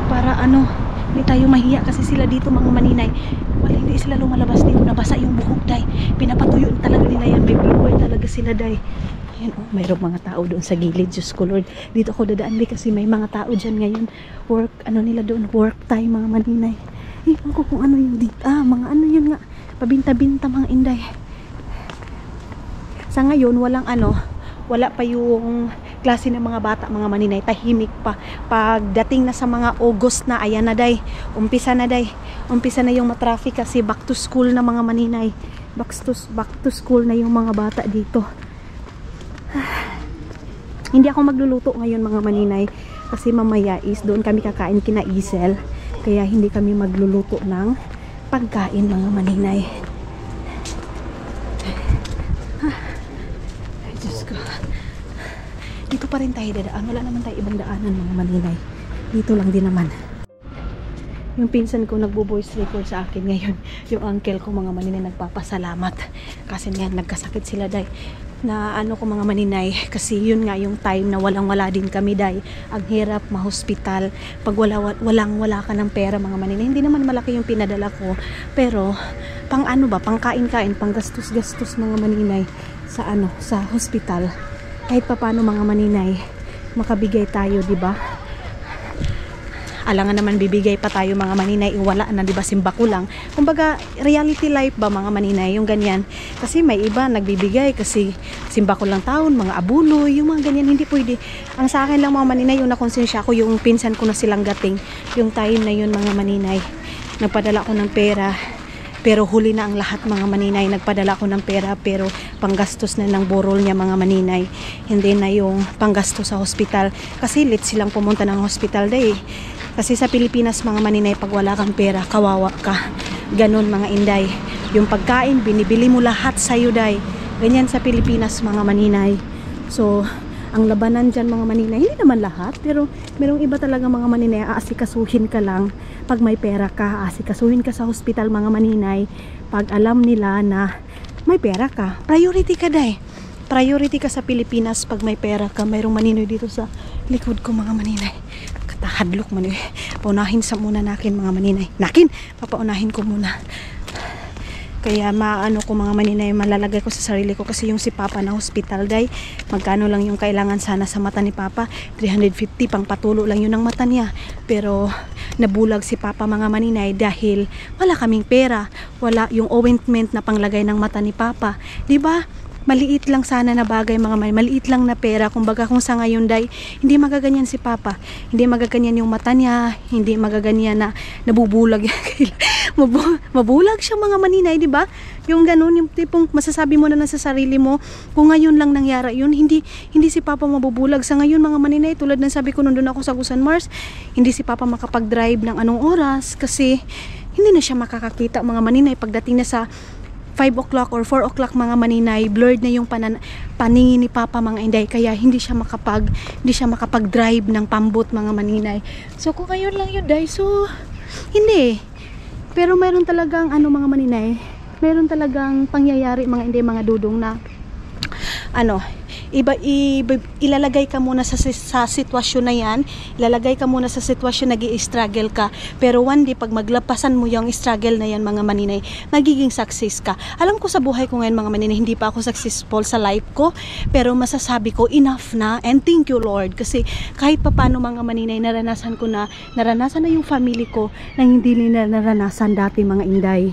Para hindi tayo mahiya kasi sila dito mga maninay. Hindi sila lumalabas dito, nabasa yung buhok day. Pinapatuyo talaga nila yan. May blower talaga sila day. Ayan mayroong mga tao doon sa gilid. Diyos ko Lord. Dito ako dadaan kasi may mga tao dyan ngayon. Work, nila doon, work time mga maninay. Ewan ko kung ano yung dito. Mga yun nga. Pabinta-binta mga inday. Sa ngayon, wala pa yung klase ng mga bata, mga maninay. Tahimik pa. Pagdating na sa mga August na, ayan na day. Umpisa na day. Umpisa na yung matraffic kasi back to school na mga maninay. Back to school na yung mga bata dito. Hindi ako magluluto ngayon mga maninay. Kasi mamaya is doon kami kakain kina Isel. Kaya hindi kami magluluto ng pagkain mga maninay. Ay, Diyos ko. Dito pa rin tayo dadaan. Wala naman tayo ibang daanan mga maninay. Dito lang din naman. Yung pinsan ko nagbo-voice record sa akin ngayon. Yung uncle ko mga maninay nagpapasalamat. Kasi niyan nagkasakit sila day. Na ko mga maninay. Kasi yun nga yung time na walang-wala din kami day. Ang hirap ma-hospital. Pag wala ka ng pera mga maninay. Hindi naman malaki yung pinadala ko. Pero pang pang kain-kain, pang gastos-gastos mga maninay sa hospital. Kahit papaano mga maninay makabigay tayo, 'di ba? alangan naman bibigay pa tayo mga maninay, wala na, di ba, simba ko lang. Kumbaga, reality life ba mga maninay, yung ganyan. Kasi may iba nagbibigay kasi simba ko lang taon, mga abuloy, yung mga ganyan, hindi pwede. Ang sa akin lang mga maninay, yung nakonsensya ko, yung pinsan ko na silang gating, yung time na yun mga maninay, nagpadala ko ng pera. Pero huli na ang lahat mga maninay, nagpadala ko ng pera pero panggastos na ng burol niya mga maninay, hindi na yung panggastos sa hospital kasi late silang pumunta ng hospital day. Kasi sa Pilipinas mga maninay, pag wala kang pera, kawawa ka, ganun mga inday. Yung pagkain binibili mo lahat sa'yo day, ganyan sa Pilipinas mga maninay. So ang labanan dyan mga maninay, hindi naman lahat, pero merong iba talaga mga maninay, aasikasuhin ka lang pag may pera ka, aasikasuhin ka sa hospital mga maninay pag alam nila na may pera ka. Priority ka day, priority ka sa Pilipinas pag may pera ka. Mayroong maninoy dito sa likod ko mga maninay, katahadlok man eh. Paunahin sa muna nakin mga maninay, papaunahin ko muna. Kaya maano ko mga maninay, malalagay ko sa sarili ko kasi yung si Papa na hospital day, magkano lang yung kailangan sana sa mata ni Papa, 350, pang patulo lang yun ang mata niya. Pero nabulag si Papa mga maninay dahil wala kaming pera, wala yung ointment na panglagay ng mata ni Papa, di ba? Maliit lang sana na bagay mga maninay, maliit lang na pera. Kumbaga kung sa ngayon day, hindi magaganyan si Papa, hindi magaganyan yung mata niya, hindi magaganyan na nabubulag mabulag siya mga maninay, di ba? Yung ganun, yung tipong masasabi mo na sa sarili mo, kung ngayon lang nangyari yun, hindi si Papa mabubulag. Sa ngayon mga maninay, tulad ng sabi ko nung doon ako sa Gusan Mars, hindi si Papa makapag-drive ng anong oras kasi hindi na siya makakakita mga maninay. Pagdating na sa 5 o'clock or 4 o'clock mga maninay, blurred na yung paningin ni Papa mga inday, kaya hindi siya makapag-drive ng pambot mga maninay. So kung ngayon lang yun day, so hindi. Pero mayroon talagang mga maninay, mayroon talagang pangyayari mga inday, mga dudong na ilalagay ka muna sa sitwasyon na yan, ilalagay ka muna sa sitwasyon, nag-i-struggle ka, pero one day pag maglapasan mo yung struggle na yan mga maninay, magiging success ka. Alam ko sa buhay ko ngayon mga maninay, hindi pa ako successful sa life ko, pero masasabi ko enough na, and thank you Lord, kasi kahit papano mga maninay, naranasan na yung family ko nang hindi nila naranasan dati mga inday.